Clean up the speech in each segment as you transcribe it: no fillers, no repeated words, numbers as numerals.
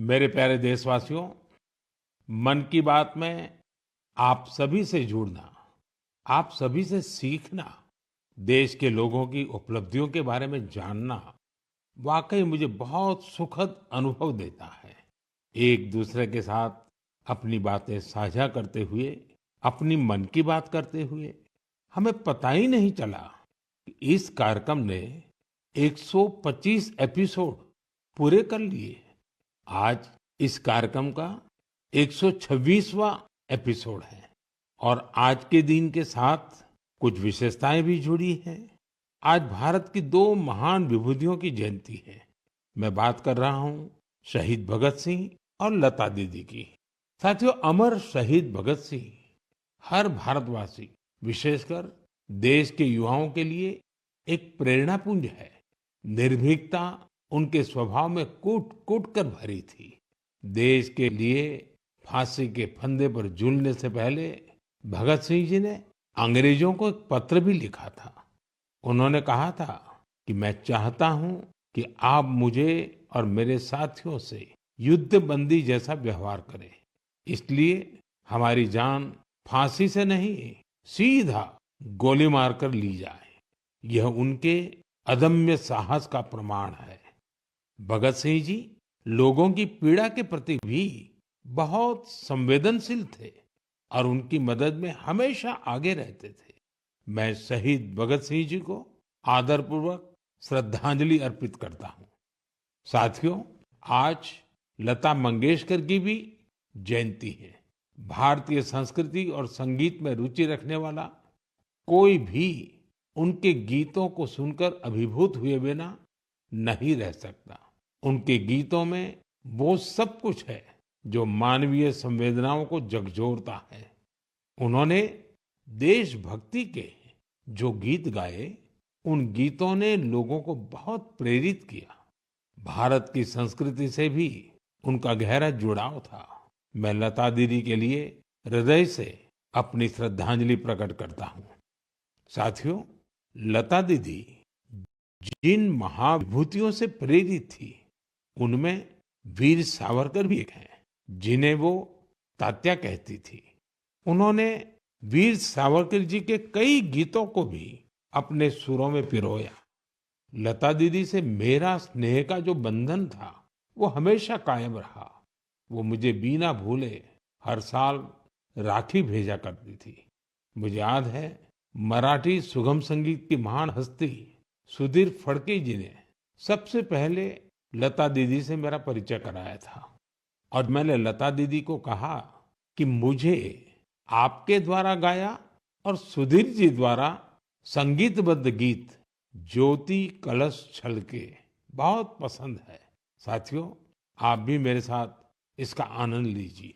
मेरे प्यारे देशवासियों, मन की बात में आप सभी से जुड़ना, आप सभी से सीखना, देश के लोगों की उपलब्धियों के बारे में जानना, वाकई मुझे बहुत सुखद अनुभव देता है। एक दूसरे के साथ अपनी बातें साझा करते हुए, अपनी मन की बात करते हुए, हमें पता ही नहीं चला कि इस कार्यक्रम ने 125 एपिसोड पूरे कर लिए। आज इस कार्यक्रम का 126वां एपिसोड है और आज के दिन के साथ कुछ विशेषताएं भी जुड़ी हैं। आज भारत की दो महान विभूतियों की जयंती है। मैं बात कर रहा हूं शहीद भगत सिंह और लता दीदी की। साथियों, अमर शहीद भगत सिंह हर भारतवासी, विशेषकर देश के युवाओं के लिए एक प्रेरणा पुंज है। निर्भीकता उनके स्वभाव में कूट कूट कर भरी थी। देश के लिए फांसी के फंदे पर झूलने से पहले भगत सिंह जी ने अंग्रेजों को एक पत्र भी लिखा था। उन्होंने कहा था कि मैं चाहता हूं कि आप मुझे और मेरे साथियों से युद्ध बंदी जैसा व्यवहार करें। इसलिए हमारी जान फांसी से नहीं, सीधा गोली मारकर ली जाए। यह उनके अदम्य साहस का प्रमाण है। भगत सिंह जी लोगों की पीड़ा के प्रति भी बहुत संवेदनशील थे और उनकी मदद में हमेशा आगे रहते थे। मैं शहीद भगत सिंह जी को आदरपूर्वक श्रद्धांजलि अर्पित करता हूँ। साथियों, आज लता मंगेशकर की भी जयंती है। भारतीय संस्कृति और संगीत में रुचि रखने वाला कोई भी उनके गीतों को सुनकर अभिभूत हुए बिना नहीं रह सकता। उनके गीतों में वो सब कुछ है जो मानवीय संवेदनाओं को झकझोरता है। उन्होंने देशभक्ति के जो गीत गाए, उन गीतों ने लोगों को बहुत प्रेरित किया। भारत की संस्कृति से भी उनका गहरा जुड़ाव था। मैं लता दीदी के लिए हृदय से अपनी श्रद्धांजलि प्रकट करता हूँ। साथियों, लता दीदी जिन महाविभूतियों से प्रेरित थी, उनमें वीर सावरकर भी एक हैं, जिन्हें वो तात्या कहती थी। उन्होंने वीर सावरकर जी के कई गीतों को भी अपने सुरों में पिरोया। लता दीदी से मेरा स्नेह का जो बंधन था, वो हमेशा कायम रहा। वो मुझे बिना भूले हर साल राखी भेजा करती थी। मुझे याद है, मराठी सुगम संगीत की महान हस्ती सुधीर फडके जी ने सबसे पहले लता दीदी से मेरा परिचय कराया था और मैंने लता दीदी को कहा कि मुझे आपके द्वारा गाया और सुधीर जी द्वारा संगीतबद्ध गीत ज्योति कलश छलके बहुत पसंद है। साथियों, आप भी मेरे साथ इसका आनंद लीजिए।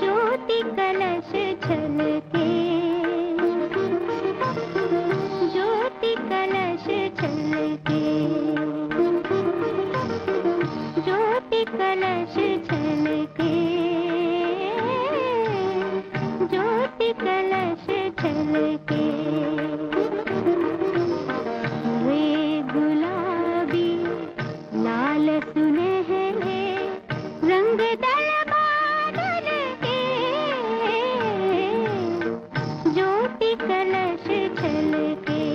ज्योति कलश छलके, ज्योति कलश छलके, ज्योति कलश छलके, ज्योति कलश छलके। वे गुलाबी लाल सुनहरे रंग दल बादल के, ज्योति कलश छलके।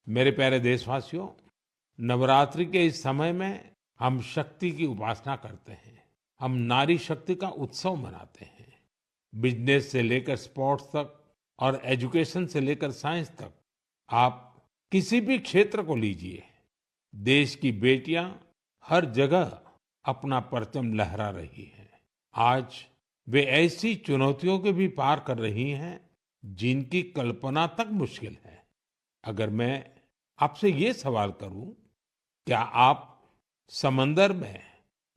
मेरे प्यारे देशवासियों, नवरात्रि के इस समय में हम शक्ति की उपासना करते हैं। हम नारी शक्ति का उत्सव मनाते हैं। बिजनेस से लेकर स्पोर्ट्स तक और एजुकेशन से लेकर साइंस तक, आप किसी भी क्षेत्र को लीजिए, देश की बेटियां हर जगह अपना परचम लहरा रही हैं। आज वे ऐसी चुनौतियों के भी पार कर रही हैं जिनकी कल्पना तक मुश्किल है। अगर मैं आपसे ये सवाल करूं, क्या आप समंदर में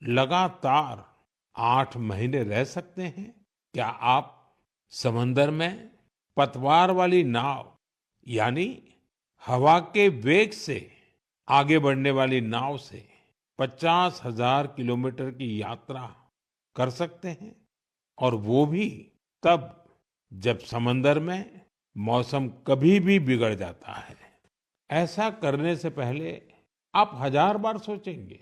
लगातार 8 महीने रह सकते हैं? क्या आप समंदर में पतवार वाली नाव, यानी हवा के वेग से आगे बढ़ने वाली नाव से 50,000 किलोमीटर की यात्रा कर सकते हैं? और वो भी तब जब समंदर में मौसम कभी भी बिगड़ जाता है। ऐसा करने से पहले आप हजार बार सोचेंगे,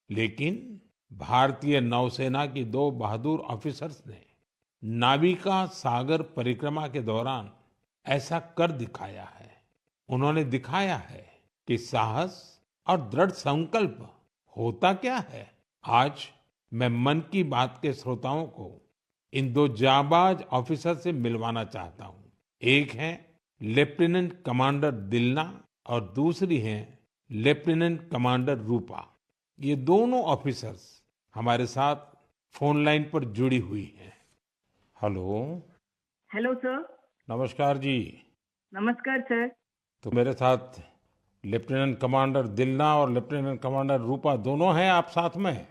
लेकिन भारतीय नौसेना की दो बहादुर ऑफिसर्स ने नाविका सागर परिक्रमा के दौरान ऐसा कर दिखाया है। उन्होंने दिखाया है कि साहस और दृढ़ संकल्प होता क्या है। आज मैं मन की बात के श्रोताओं को इन दो जाबाज ऑफिसर से मिलवाना चाहता हूँ। एक है लेफ्टिनेंट कमांडर दिलना और दूसरी है लेफ्टिनेंट कमांडर रूपा। ये दोनों ऑफिसर्स हमारे साथ फोन लाइन पर जुड़ी हुई हैं। हेलो। Hello sir. नमस्कार जी। नमस्कार सर। तो मेरे साथ लेफ्टिनेंट कमांडर दिलना और लेफ्टिनेंट कमांडर रूपा दोनों हैं आप साथ में?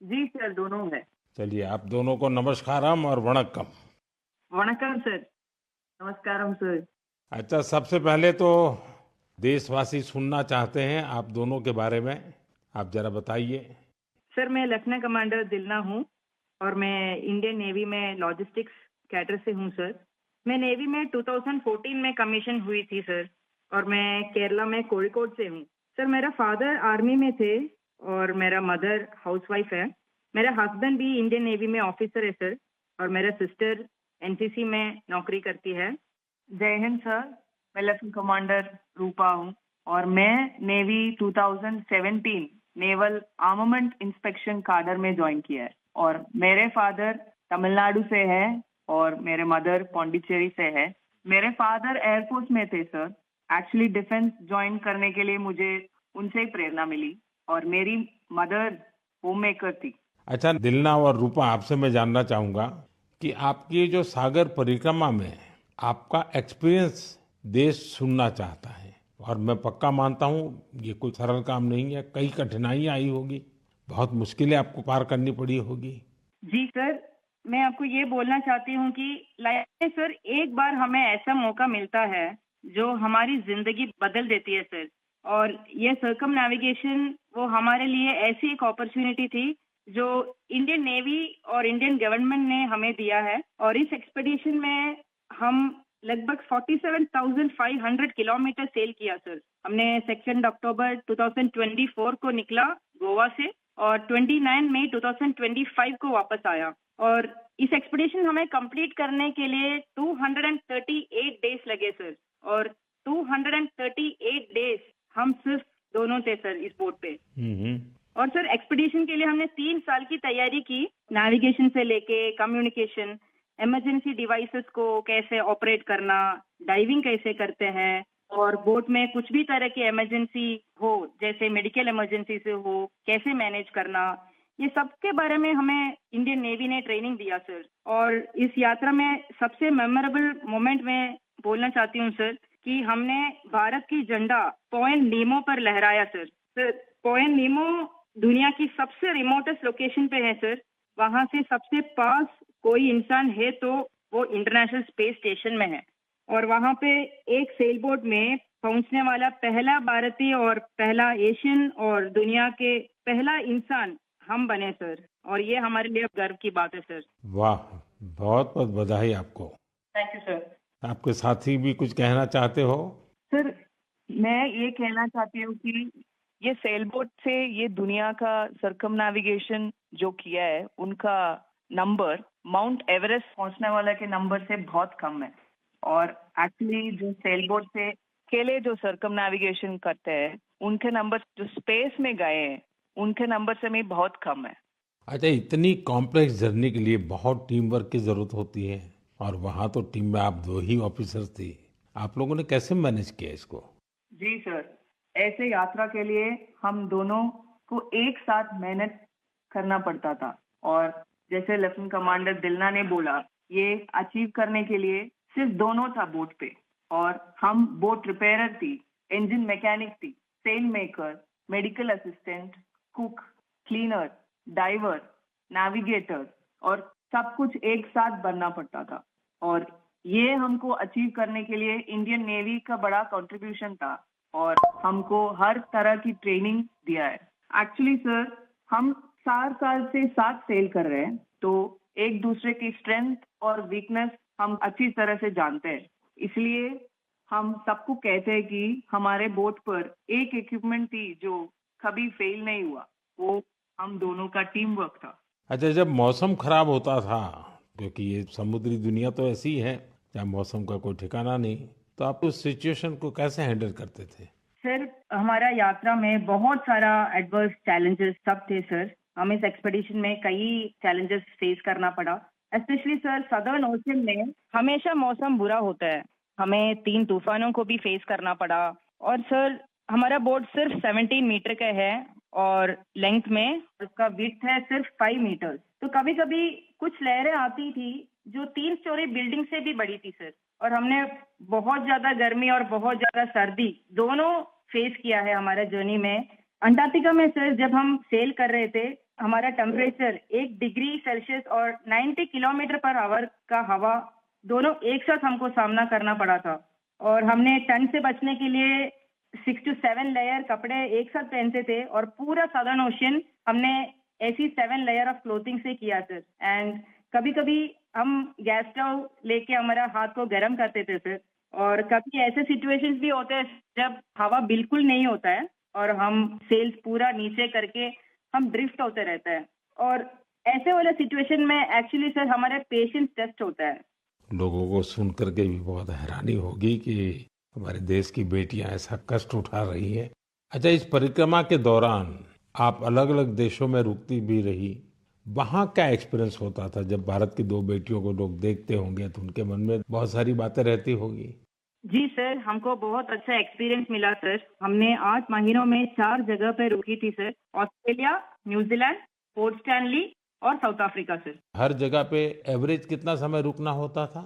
जी सर, दोनों है। चलिए आप दोनों को नमस्कारम और वणक्कम। वणक्कम सर। नमस्कारम सर। अच्छा, सबसे पहले तो देशवासी सुनना चाहते हैं आप दोनों के बारे में, आप जरा बताइए। सर, मैं लेफ्टिनेंट कमांडर दिलना हूँ और मैं इंडियन नेवी में लॉजिस्टिक्स कैडर से हूँ सर। मैं नेवी में 2014 में कमीशन हुई थी सर और मैं केरला में कोझिकोड से हूँ। सर, मेरा फादर आर्मी में थे और मेरा मदर हाउसवाइफ है। मेरा हस्बैंड भी इंडियन नेवी में ऑफिसर है सर और मेरा सिस्टर एनसीसी में नौकरी करती है। जय हिंद सर, मैं लेफ्टिनेंट कमांडर रूपा हूँ और मैं navy 2017 naval armament inspection cadre में ज्वाइन किया है और मेरे फादर तमिलनाडु से है और मेरे मदर पौंडीचेरी से है। मेरे फादर एयरफोर्स में थे सर। एक्चुअली डिफेंस ज्वाइन करने के लिए मुझे उनसे ही प्रेरणा मिली और मेरी मदर होम मेकर थी। अच्छा दिलना और रूपा, आपसे मैं जानना चाहूंगा कि आपकी जो सागर परिक्रमा में आपका एक्सपीरियंस देश सुनना चाहता है और मैं पक्का मानता हूँ ये कोई सरल काम नहीं है, कई कठिनाइयां आई होगी, बहुत मुश्किलें आपको पार करनी पड़ी होगी। जी सर, मैं आपको ये बोलना चाहती हूँ कि लाइफ में सर एक बार हमें ऐसा मौका मिलता है जो हमारी जिंदगी बदल देती है सर। और ये सर्कम नेविगेशन वो हमारे लिए ऐसी एक अपॉर्चुनिटी थी जो इंडियन नेवी और इंडियन गवर्नमेंट ने हमें दिया है। और इस एक्सपेडिशन में हम लगभग 47,500 किलोमीटर सेल किया सर। हमने 2 अक्टूबर 2024 को निकला गोवा से और 29 मई 2025 को वापस आया। और इस एक्सपेडिशन हमें कंप्लीट करने के लिए 238 डेज लगे सर और 238 डेज हम सिर्फ दोनों थे सर इस बोट पे। और सर एक्सपेडिशन के लिए हमने 3 साल की तैयारी की, नेविगेशन से लेके कम्युनिकेशन, इमरजेंसी डिवाइसेस को कैसे ऑपरेट करना, डाइविंग कैसे करते हैं और बोट में कुछ भी तरह की इमरजेंसी हो जैसे मेडिकल इमरजेंसी से हो कैसे मैनेज करना, ये सब के बारे में हमें इंडियन नेवी ने ट्रेनिंग दिया सर। और इस यात्रा में सबसे मेमोरेबल मोमेंट में बोलना चाहती हूँ सर कि हमने भारत की झंडा पॉइंट नीमो पर लहराया सर। सर, पॉइंट नीमो दुनिया की सबसे रिमोटेस्ट लोकेशन पे है सर। वहाँ से सबसे पास कोई इंसान है तो वो इंटरनेशनल स्पेस स्टेशन में है और वहाँ पे एक सेल बोट में पहुँचने वाला पहला भारतीय और पहला एशियन और दुनिया के पहला इंसान हम बने सर। और ये हमारे लिए गर्व की बात है सर। वाह, बहुत बहुत बधाई आपको। Thank you sir. आपके साथी भी कुछ कहना चाहते हो? सर, मैं ये कहना चाहती हूँ कि ये सेल बोट से ये दुनिया का सर्कम नेविगेशन जो किया है उनका नंबर माउंट एवरेस्ट पहुंचने वाला के नंबर से बहुत कम है। और एक्चुअली जो सेल बोट से अकेले जो सर्कम नेविगेशन करते हैं उनके नंबर जो स्पेस में गए हैं उनके नंबर से भी बहुत कम है। अच्छा, इतनी कॉम्प्लेक्स जर्नी के लिए बहुत टीम वर्क की जरूरत होती है और वहाँ तो टीम में आप 2 ही ऑफिसर्स थे, आप लोगों ने कैसे मैनेज किया इसको? जी सर, ऐसे यात्रा के लिए हम दोनों को एक साथ मेहनत करना पड़ता था और जैसे लेफ्टिनेंट कमांडर दिलना ने बोला, ये अचीव करने के लिए सिर्फ दोनों था बोट पे और हम बोट रिपेयरर थी, इंजन मैकेनिक थी, sail maker, medical assistant, cook, cleaner, diver, navigator और सब कुछ एक साथ बनना पड़ता था। और ये हमको अचीव करने के लिए इंडियन नेवी का बड़ा कंट्रीब्यूशन था और हमको हर तरह की ट्रेनिंग दिया है। एक्चुअली सर, हम 4 साल से साथ सेल कर रहे हैं तो एक दूसरे की स्ट्रेंथ और वीकनेस हम अच्छी तरह से जानते हैं इसलिए हम सबको कहते हैं कि हमारे बोट पर एक इक्विपमेंट थी जो कभी फेल नहीं हुआ, वो हम दोनों का टीम वर्क था। अच्छा, जब मौसम खराब होता था, क्योंकि ये समुद्री दुनिया तो ऐसी ही है, जहाँ मौसम का कोई ठिकाना नहीं, तो आप उस सिचुएशन को कैसे हैंडल करते थे? सर, हमारा यात्रा में बहुत सारा एडवर्स चैलेंजेस सब थे सर। हम इस एक्सपेडिशन में कई चैलेंजेस फेस करना पड़ा। स्पेशली सर, सदर्न ओशन में हमेशा मौसम बुरा होता है। हमें 3 तूफानों को भी फेस करना पड़ा। और सर, हमारा बोट सिर्फ 17 मीटर का है और लेंथ में उसका विड्थ है सिर्फ 5 मीटर। तो कभी कभी कुछ लहरें आती थी जो 3 स्टोरी बिल्डिंग से भी बड़ी थी सर। और हमने बहुत ज्यादा गर्मी और बहुत ज्यादा सर्दी दोनों फेस किया है हमारे जर्नी में। अंटार्कटिका में सर, जब हम सेल कर रहे थे, हमारा टेम्परेचर 1 डिग्री सेल्सियस और 90 किलोमीटर पर आवर का हवा दोनों एक साथ हमको सामना करना पड़ा था। और हमने ठंड से बचने के लिए 6 to 7 लेयर कपड़े एक साथ पहनते थे और पूरा सदर्न ओशन हमने ऐसी 7 लेयर ऑफ क्लोथिंग से किया सर। एंड कभी कभी हम गैस स्टोव लेके हमारा हाथ को गर्म करते थे सर। और कभी ऐसे सिचुएशंस भी होते हैं जब हवा बिल्कुल नहीं होता है और हम सेल्स पूरा नीचे करके हम ड्रिफ्ट होते रहते हैं। और ऐसे वाले सिचुएशन में एक्चुअली सर हमारे पेशेंस टेस्ट होता है। लोगों को सुन करके भी बहुत हैरानी होगी कि हमारे देश की बेटियां ऐसा कष्ट उठा रही हैं। अच्छा, इस परिक्रमा के दौरान आप अलग अलग देशों में रुकती भी रही, वहाँ क्या एक्सपीरियंस होता था? जब भारत की 2 बेटियों को लोग देखते होंगे तो उनके मन में बहुत सारी बातें रहती होगी। जी सर, हमको बहुत अच्छा एक्सपीरियंस मिला सर। हमने 8 महीनों में 4 जगह पे रुकी थी sir. Australia, New Zealand, port Stanley और साउथ अफ्रीका सर। हर जगह पे एवरेज कितना समय रुकना होता था?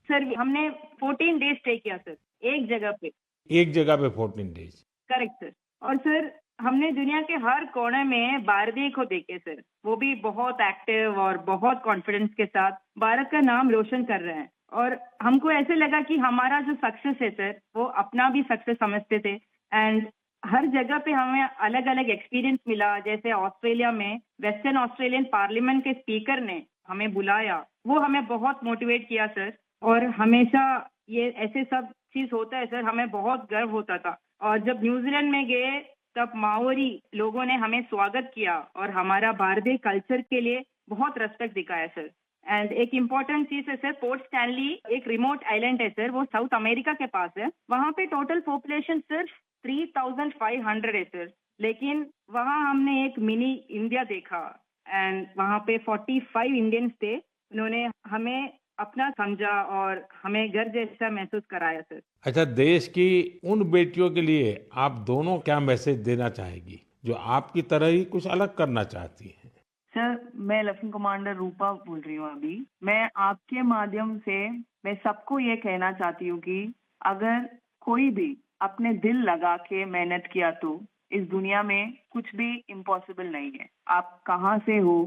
सर, हमने 14 डेज स्टे किया सर, एक जगह पे। एक जगह पे 14 डेज? Correct sir. और सर, हमने दुनिया के हर कोने में भारतीय को देखे सर। वो भी बहुत एक्टिव और बहुत कॉन्फिडेंस के साथ भारत का नाम रोशन कर रहे हैं। और हमको ऐसे लगा कि हमारा जो सक्सेस है सर, वो अपना भी सक्सेस समझते थे। एंड हर जगह पे हमें अलग अलग एक्सपीरियंस मिला। जैसे ऑस्ट्रेलिया में वेस्टर्न ऑस्ट्रेलियन पार्लियामेंट के स्पीकर ने हमें बुलाया, वो हमें बहुत मोटिवेट किया सर। और हमेशा ये ऐसे सब चीज होता है सर, हमें बहुत गर्व होता था। और जब न्यूजीलैंड में गए तब माओरी लोगों ने हमें स्वागत किया और हमारा भारतीय कल्चर के लिए बहुत रेस्पेक्ट दिखाया सर। एंड एक इम्पोर्टेंट चीज है सर, पोर्ट स्टैनली एक रिमोट आइलैंड है सर, वो साउथ अमेरिका के पास है। वहाँ पे टोटल पॉपुलेशन सिर्फ 3500 है सर। लेकिन वहाँ हमने एक मिनी इंडिया देखा एंड वहाँ पे 45 इंडियंस थे। उन्होंने हमें अपना समझा और हमें घर जैसा महसूस कराया सर। अच्छा, देश की उन बेटियों के लिए आप दोनों क्या मैसेज देना चाहेगी जो आपकी तरह ही कुछ अलग करना चाहती हैं? सर, मैं लेफ्टिनेंट कमांडर रूपा बोल रही हूँ अभी। मैं आपके माध्यम से मैं सबको ये कहना चाहती हूँ कि अगर कोई भी अपने दिल लगा के मेहनत किया तो इस दुनिया में कुछ भी इम्पॉसिबल नहीं है। आप कहाँ से हो,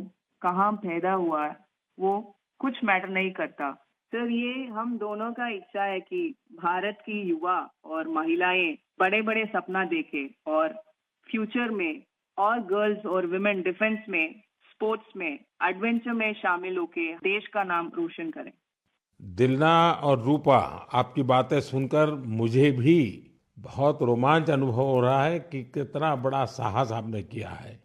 कहाँ पैदा हुआ है, वो कुछ मैटर नहीं करता। सर, ये हम दोनों का इच्छा है कि भारत की युवा और महिलाएं बड़े बड़े सपना देखें और फ्यूचर में और गर्ल्स और विमेन डिफेंस में, स्पोर्ट्स में, एडवेंचर में शामिल होके देश का नाम रोशन करें। दिलना और रूपा, आपकी बातें सुनकर मुझे भी बहुत रोमांच अनुभव हो रहा है कि कितना बड़ा साहस आपने किया है।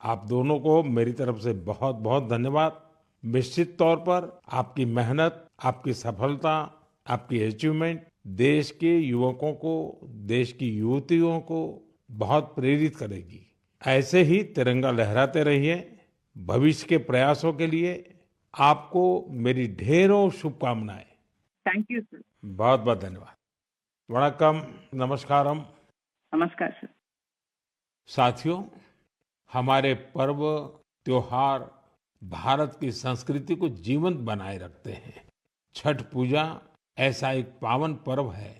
आप दोनों को मेरी तरफ से बहुत बहुत धन्यवाद। निश्चित तौर पर आपकी मेहनत, आपकी सफलता, आपकी अचीवमेंट देश के युवकों को, देश की युवतियों को बहुत प्रेरित करेगी। ऐसे ही तिरंगा लहराते रहिए। भविष्य के प्रयासों के लिए आपको मेरी ढेरों शुभकामनाएं। Thank you sir. बहुत बहुत धन्यवाद। वणक्कम, नमस्कारम। नमस्कार सर। साथियों, हमारे पर्व त्योहार भारत की संस्कृति को जीवंत बनाए रखते हैं। छठ पूजा ऐसा एक पावन पर्व है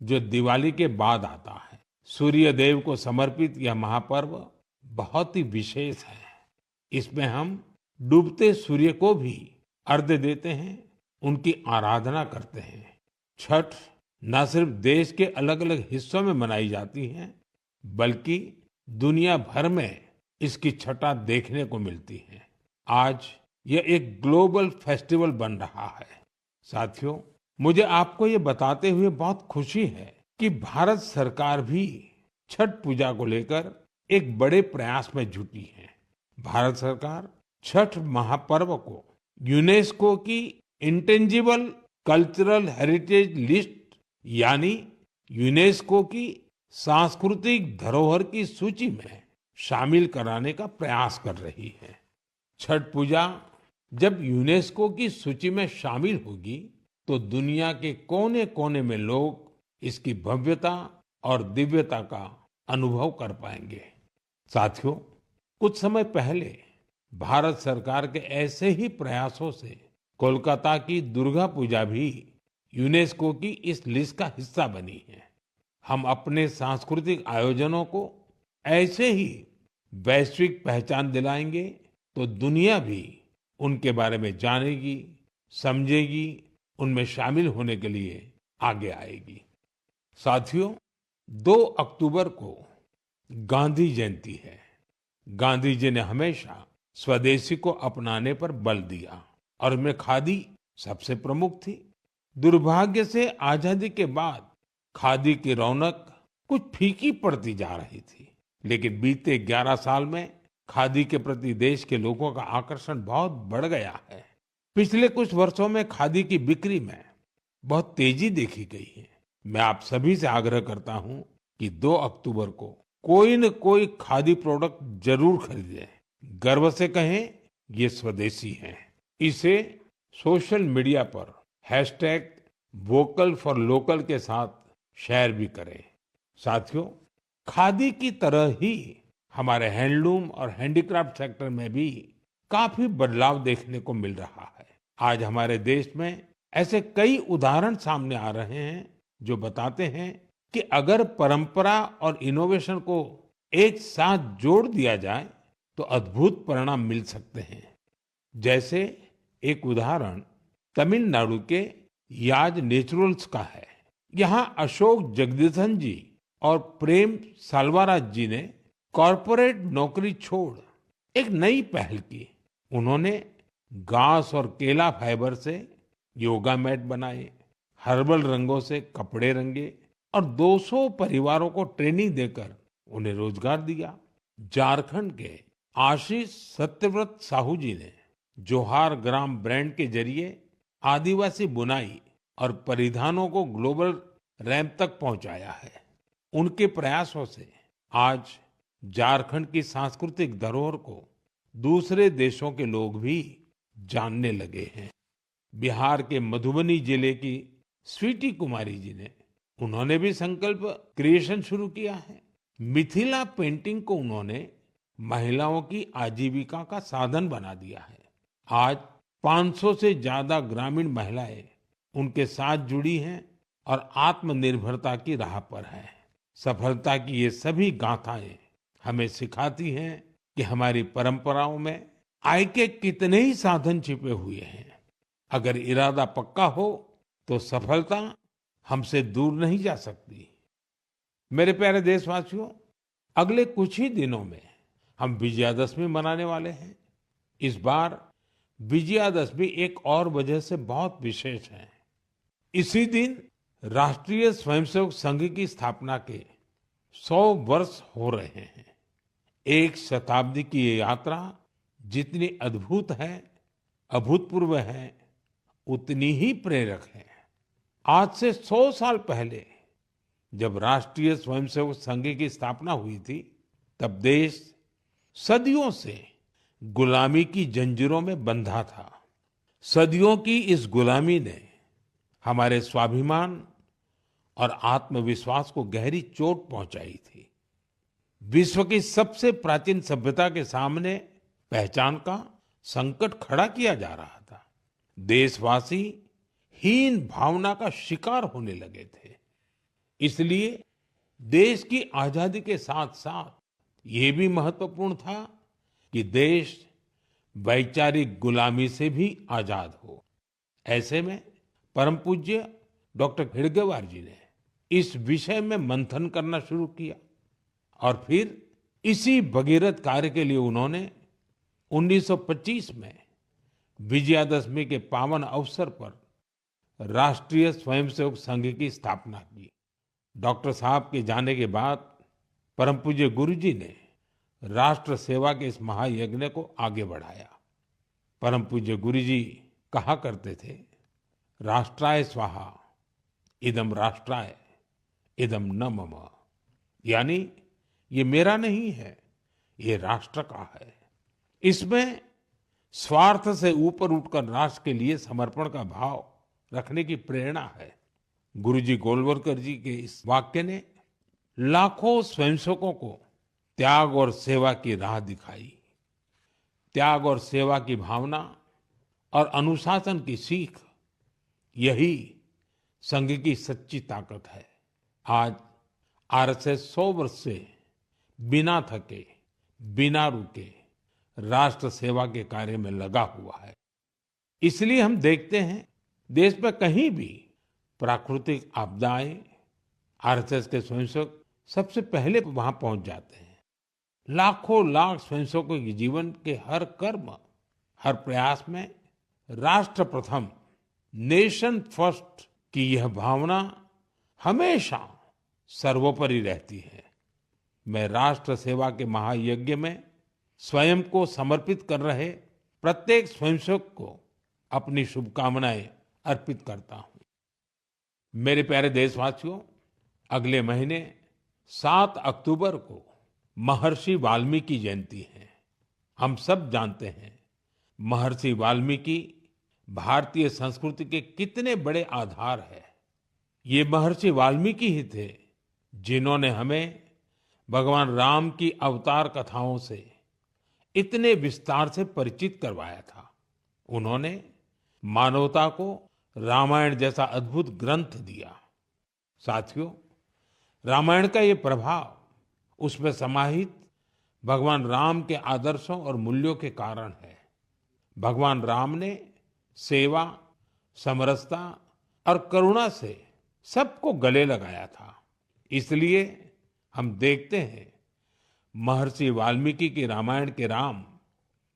जो दिवाली के बाद आता है। सूर्य देव को समर्पित यह महापर्व बहुत ही विशेष है। इसमें हम डूबते सूर्य को भी अर्घ्य देते हैं, उनकी आराधना करते हैं। छठ न सिर्फ देश के अलग अलग हिस्सों में मनाई जाती है, बल्कि दुनिया भर में इसकी छठा देखने को मिलती है। आज यह एक ग्लोबल फेस्टिवल बन रहा है। साथियों, मुझे आपको ये बताते हुए बहुत खुशी है कि भारत सरकार भी छठ पूजा को लेकर एक बड़े प्रयास में जुटी है। भारत सरकार छठ महापर्व को यूनेस्को की इंटेंजिबल कल्चरल हेरिटेज लिस्ट यानी यूनेस्को की सांस्कृतिक धरोहर की सूची में शामिल कराने का प्रयास कर रही है। छठ पूजा जब यूनेस्को की सूची में शामिल होगी तो दुनिया के कोने-कोने में लोग इसकी भव्यता और दिव्यता का अनुभव कर पाएंगे। साथियों, कुछ समय पहले भारत सरकार के ऐसे ही प्रयासों से कोलकाता की दुर्गा पूजा भी यूनेस्को की इस लिस्ट का हिस्सा बनी है। हम अपने सांस्कृतिक आयोजनों को ऐसे ही वैश्विक पहचान दिलाएंगे तो दुनिया भी उनके बारे में जानेगी, समझेगी, उनमें शामिल होने के लिए आगे आएगी। साथियों, 2 अक्टूबर को गांधी जयंती है। गांधी जी ने हमेशा स्वदेशी को अपनाने पर बल दिया और इनमें खादी सबसे प्रमुख थी। दुर्भाग्य से आजादी के बाद खादी की रौनक कुछ फीकी पड़ती जा रही थी, लेकिन बीते 11 साल में खादी के प्रति देश के लोगों का आकर्षण बहुत बढ़ गया है। पिछले कुछ वर्षों में खादी की बिक्री में बहुत तेजी देखी गई है। मैं आप सभी से आग्रह करता हूं कि 2 अक्टूबर को कोई न कोई खादी प्रोडक्ट जरूर खरीदें। गर्व से कहें ये स्वदेशी है। इसे सोशल मीडिया पर #वोकल फॉर लोकल के साथ शेयर भी करें। साथियों, खादी की तरह ही हमारे हैंडलूम और हैंडीक्राफ्ट सेक्टर में भी काफी बदलाव देखने को मिल रहा है। आज हमारे देश में ऐसे कई उदाहरण सामने आ रहे हैं जो बताते हैं कि अगर परंपरा और इनोवेशन को एक साथ जोड़ दिया जाए तो अद्भुत परिणाम मिल सकते हैं। जैसे एक उदाहरण तमिलनाडु के याज नेचुरल्स का है। यहाँ अशोक जगदीशन जी और प्रेम साल्वाराज जी ने कॉरपोरेट नौकरी छोड़ एक नई पहल की। उन्होंने घास और केला फाइबर से योगा मैट बनाए, हर्बल रंगों से कपड़े रंगे और 200 परिवारों को ट्रेनिंग देकर उन्हें रोजगार दिया। झारखंड के आशीष सत्यव्रत साहू जी ने जोहार ग्राम ब्रांड के जरिए आदिवासी बुनाई और परिधानों को ग्लोबल रैंप तक पहुंचाया है। उनके प्रयासों से आज झारखंड की सांस्कृतिक धरोहर को दूसरे देशों के लोग भी जानने लगे हैं। बिहार के मधुबनी जिले की स्वीटी कुमारी जी ने उन्होंने भी संकल्प क्रिएशन शुरू किया है। मिथिला पेंटिंग को उन्होंने महिलाओं की आजीविका का साधन बना दिया है। आज 500 से ज्यादा ग्रामीण महिलाएं उनके साथ जुड़ी हैं और आत्मनिर्भरता की राह पर हैं। सफलता की ये सभी गाथाएं हमें सिखाती हैं कि हमारी परंपराओं में आय के कितने ही साधन छिपे हुए हैं। अगर इरादा पक्का हो तो सफलता हमसे दूर नहीं जा सकती। मेरे प्यारे देशवासियों, अगले कुछ ही दिनों में हम विजयादशमी मनाने वाले हैं। इस बार विजयादशमी एक और वजह से बहुत विशेष है। इसी दिन राष्ट्रीय स्वयंसेवक संघ की स्थापना के 100 वर्ष हो रहे हैं। एक शताब्दी की ये यात्रा जितनी अद्भुत है, अभूतपूर्व है, उतनी ही प्रेरक है। आज से 100 साल पहले जब राष्ट्रीय स्वयंसेवक संघ की स्थापना हुई थी, तब देश सदियों से गुलामी की जंजीरों में बंधा था। सदियों की इस गुलामी ने हमारे स्वाभिमान और आत्मविश्वास को गहरी चोट पहुंचाई थी। विश्व की सबसे प्राचीन सभ्यता के सामने पहचान का संकट खड़ा किया जा रहा था। देशवासी हीन भावना का शिकार होने लगे थे। इसलिए देश की आजादी के साथ साथ ये भी महत्वपूर्ण था कि देश वैचारिक गुलामी से भी आजाद हो। ऐसे में परम पूज्य डॉक्टर हेडगेवार जी ने इस विषय में मंथन करना शुरू किया और फिर इसी भगीरथ कार्य के लिए उन्होंने 1925 में विजयादशमी के पावन अवसर पर राष्ट्रीय स्वयंसेवक संघ की स्थापना की। डॉक्टर साहब के जाने के बाद परम पूज्य गुरुजी ने राष्ट्र सेवा के इस महायज्ञ को आगे बढ़ाया। परम पूज्य गुरुजी कहा करते थे, राष्ट्राय स्वाहा इदम राष्ट्राय इदम न मम, यानी ये मेरा नहीं है, ये राष्ट्र का है। इसमें स्वार्थ से ऊपर उठकर राष्ट्र के लिए समर्पण का भाव रखने की प्रेरणा है। गुरुजी गोलवलकर जी के इस वाक्य ने लाखों स्वयंसेवकों को त्याग और सेवा की राह दिखाई। त्याग और सेवा की भावना और अनुशासन की सीख, यही संघ की सच्ची ताकत है। आज आरएसएस 100 वर्ष से बिना थके, बिना रुके राष्ट्र सेवा के कार्य में लगा हुआ है। इसलिए हम देखते हैं देश में कहीं भी प्राकृतिक आपदाएं, आरएसएस के स्वयंसेवक सबसे पहले वहां पहुंच जाते हैं। लाखों लाख स्वयंसेवकों के जीवन के हर कर्म, हर प्रयास में राष्ट्र प्रथम, नेशन फर्स्ट की यह भावना हमेशा सर्वोपरि रहती है। मैं राष्ट्र सेवा के महायज्ञ में स्वयं को समर्पित कर रहे प्रत्येक स्वयंसेवक को अपनी शुभकामनाएं अर्पित करता हूं। मेरे प्यारे देशवासियों, अगले महीने 7 अक्टूबर को महर्षि वाल्मीकि जयंती है। हम सब जानते हैं महर्षि वाल्मीकि भारतीय संस्कृति के कितने बड़े आधार है। ये महर्षि वाल्मीकि ही थे जिन्होंने हमें भगवान राम की अवतार कथाओं से इतने विस्तार से परिचित करवाया था। उन्होंने मानवता को रामायण जैसा अद्भुत ग्रंथ दिया। साथियों, रामायण का ये प्रभाव उसमें समाहित भगवान राम के आदर्शों और मूल्यों के कारण है। भगवान राम ने सेवा, समरसता और करुणा से सबको गले लगाया था। इसलिए हम देखते हैं महर्षि वाल्मीकि की रामायण के राम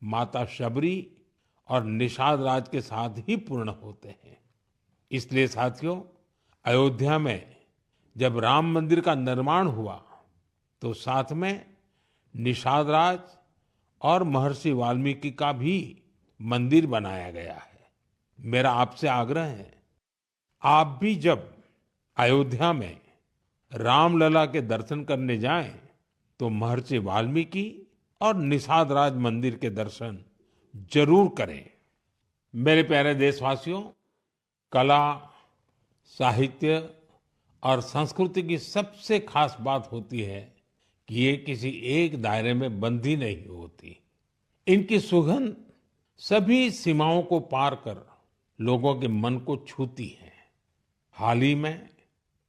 माता शबरी और निषाद राज के साथ ही पूर्ण होते हैं। इसलिए साथियों, अयोध्या में जब राम मंदिर का निर्माण हुआ तो साथ में निषाद राज और महर्षि वाल्मीकि का भी मंदिर बनाया गया है। मेरा आपसे आग्रह है, आप भी जब अयोध्या में रामलला के दर्शन करने जाएं तो महर्षि वाल्मीकि और निषाद राज मंदिर के दर्शन जरूर करें। मेरे प्यारे देशवासियों, कला, साहित्य और संस्कृति की सबसे खास बात होती है कि ये किसी एक दायरे में बंधी नहीं होती। इनकी सुगंध सभी सीमाओं को पार कर लोगों के मन को छूती है। हाल ही में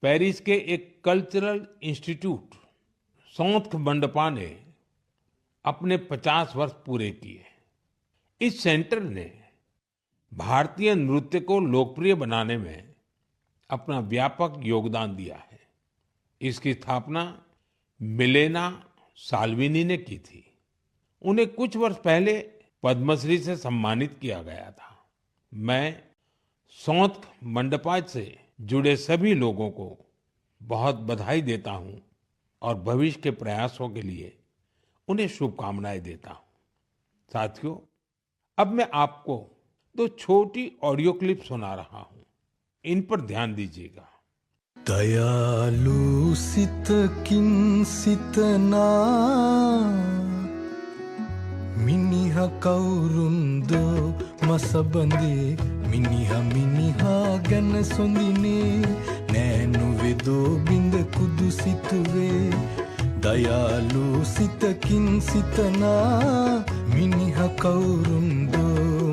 पेरिस के एक कल्चरल इंस्टीट्यूट सौंथ मंडपा ने अपने 50 वर्ष पूरे किए। इस सेंटर ने भारतीय नृत्य को लोकप्रिय बनाने में अपना व्यापक योगदान दिया है। इसकी स्थापना मिलेना साल्विनी ने की थी। उन्हें कुछ वर्ष पहले पद्मश्री से सम्मानित किया गया था। मैं सौंथ मंडपा से जुड़े सभी लोगों को बहुत बधाई देता हूं और भविष्य के प्रयासों के लिए उन्हें शुभकामनाएं देता हूं। साथियों, अब मैं आपको 2 छोटी ऑडियो क्लिप सुना रहा हूं। इन पर ध्यान दीजिएगा। दयालु सितकिन सितना मिनिहा कौरुंदो मसबंदे मिनिहा मिनिहा गन सोंदिने नैनु वेदो बिंद कुदु सितुवे दयालु सितकिन सितना मिनिहा कौरुंदो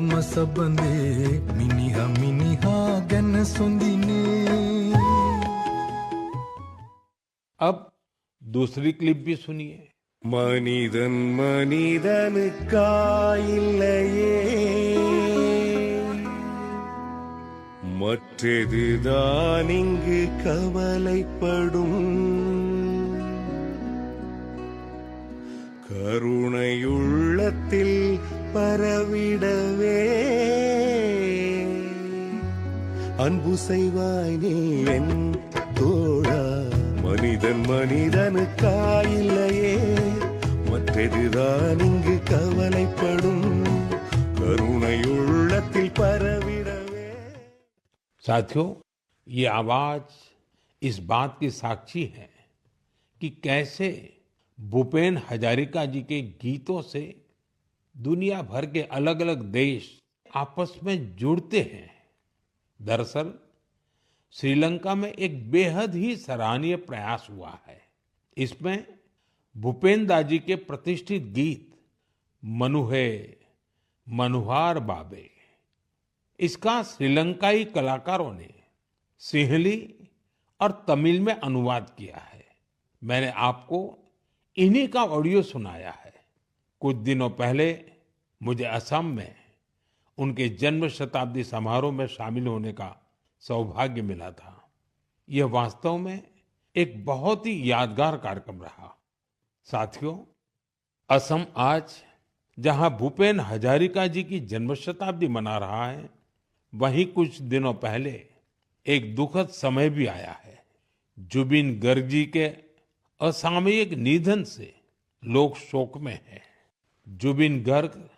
मसबंदे मिनिहा मिनिहा गन सोंदिने। अब दूसरी क्लिप भी सुनिए। மனிதன் மனிதனுக்காயில்லையே மற்றதுதான் இங்கு கவலைப்படும் கருணையுள்ளத்தில் பரவிடவே அன்பு செய்வாய் நீ என் தோழா. மனிதன் மனிதனுக்காயில்லையே, மற்றெதுதான் இங்கு கவலைப்படும், கருணை உள்ளத்தில் பரவிடவே. साथियों, ये आवाज इस बात की साक्षी है कि कैसे भूपेन हजारिका जी के गीतों से दुनिया भर के अलग अलग देश आपस में जुड़ते हैं। दरअसल श्रीलंका में एक बेहद ही सराहनीय प्रयास हुआ है। इसमें भूपेन दाजी के प्रतिष्ठित गीत मनुहे मनुहार बाबे, इसका श्रीलंकाई कलाकारों ने सिंहली और तमिल में अनुवाद किया है। मैंने आपको इन्हीं का ऑडियो सुनाया है। कुछ दिनों पहले मुझे असम में उनके जन्म शताब्दी समारोह में शामिल होने का सौभाग्य मिला था। यह वास्तव में एक बहुत ही यादगार कार्यक्रम रहा। साथियों, असम आज जहां भूपेन हजारिका जी की जन्म शताब्दी मना रहा है, वहीं कुछ दिनों पहले एक दुखद समय भी आया है। जुबिन गर्ग जी के असामयिक निधन से लोग शोक में हैं। जुबिन गर्ग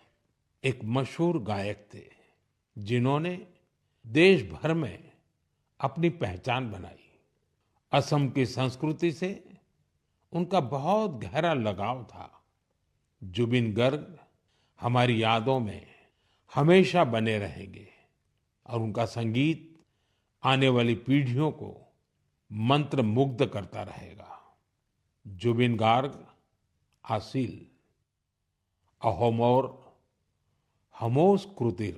एक मशहूर गायक थे, जिन्होंने देश भर में अपनी पहचान बनाई। असम की संस्कृति से उनका बहुत गहरा लगाव था। जुबिन गर्ग हमारी यादों में हमेशा बने रहेंगे और उनका संगीत आने वाली पीढ़ियों को मंत्र मुग्ध करता रहेगा। जुबिन गार्ग आसिल अहोमोर हमोस कृतिर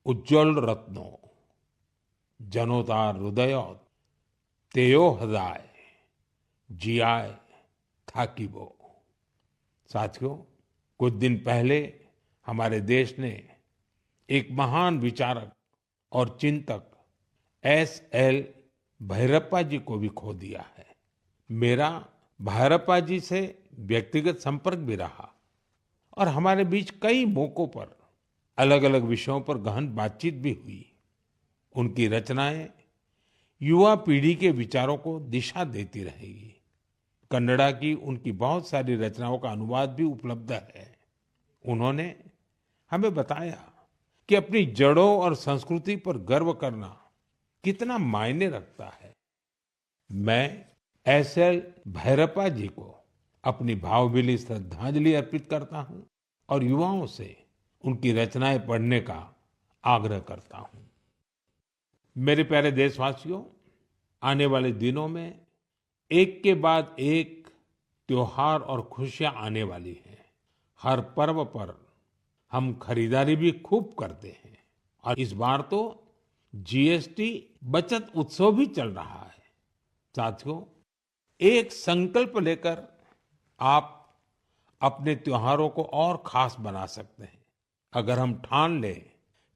उज्जवल रत्नो जनोतार हृदय तेयो हृदय जियाय थाकिबो। साथियों, कुछ दिन पहले हमारे देश ने एक महान विचारक और चिंतक S.L. भैरप्पा जी को भी खो दिया है। मेरा भैरप्पा जी से व्यक्तिगत संपर्क भी रहा और हमारे बीच कई मौकों पर अलग अलग विषयों पर गहन बातचीत भी हुई। उनकी रचनाएं युवा पीढ़ी के विचारों को दिशा देती रहेगी। कन्नड़ा की उनकी बहुत सारी रचनाओं का अनुवाद भी उपलब्ध है। उन्होंने हमें बताया कि अपनी जड़ों और संस्कृति पर गर्व करना कितना मायने रखता है। मैं S.L. भैरप्पा जी को अपनी भावभीनी श्रद्धांजलि अर्पित करता हूं और युवाओं से उनकी रचनाएं पढ़ने का आग्रह करता हूं। मेरे प्यारे देशवासियों, आने वाले दिनों में एक के बाद एक त्योहार और खुशियां आने वाली हैं। हर पर्व पर हम खरीदारी भी खूब करते हैं और इस बार तो GST बचत उत्सव भी चल रहा है। साथियों, एक संकल्प लेकर आप अपने त्योहारों को और खास बना सकते हैं। अगर हम ठान लें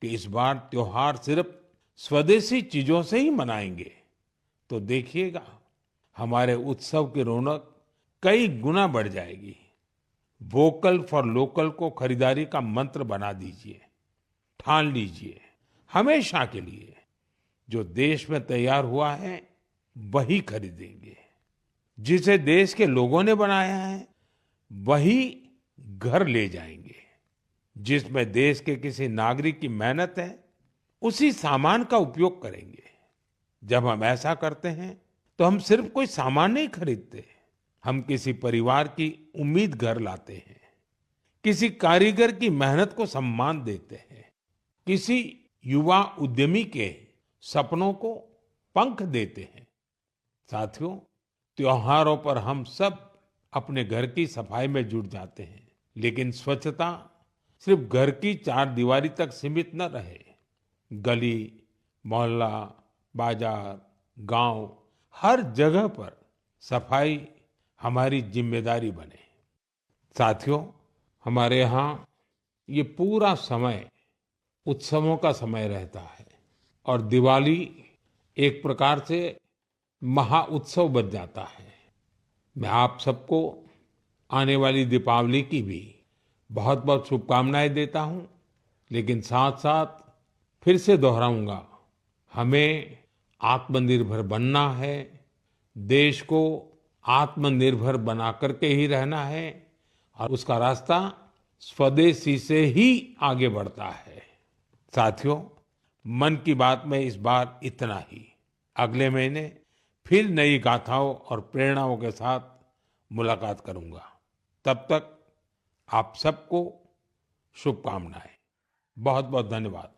कि इस बार त्योहार सिर्फ स्वदेशी चीजों से ही मनाएंगे, तो देखिएगा हमारे उत्सव की रौनक कई गुना बढ़ जाएगी। वोकल फॉर लोकल को खरीदारी का मंत्र बना दीजिए। ठान लीजिए हमेशा के लिए जो देश में तैयार हुआ है वही खरीदेंगे। जिसे देश के लोगों ने बनाया है वही घर ले जाएंगे। जिसमें देश के किसी नागरिक की मेहनत है उसी सामान का उपयोग करेंगे। जब हम ऐसा करते हैं तो हम सिर्फ कोई सामान नहीं खरीदते, हम किसी परिवार की उम्मीद घर लाते हैं, किसी कारीगर की मेहनत को सम्मान देते हैं, किसी युवा उद्यमी के सपनों को पंख देते हैं। साथियों, त्योहारों पर हम सब अपने घर की सफाई में जुट जाते हैं, लेकिन स्वच्छता सिर्फ घर की चार दीवारी तक सीमित न रहे। गली, मोहल्ला, बाजार, गांव, हर जगह पर सफाई हमारी जिम्मेदारी बने। साथियों, हमारे यहाँ ये पूरा समय उत्सवों का समय रहता है और दिवाली एक प्रकार से महा उत्सव बन जाता है। मैं आप सबको आने वाली दीपावली की भी बहुत बहुत शुभकामनाएं देता हूं, लेकिन साथ साथ फिर से दोहराऊंगा हमें आत्मनिर्भर बनना है, देश को आत्मनिर्भर बना करके ही रहना है और उसका रास्ता स्वदेशी से ही आगे बढ़ता है। साथियों, मन की बात में इस बार इतना ही। अगले महीने फिर नई गाथाओं और प्रेरणाओं के साथ मुलाकात करूंगा। तब तक आप सबको शुभकामनाएं। बहुत बहुत धन्यवाद।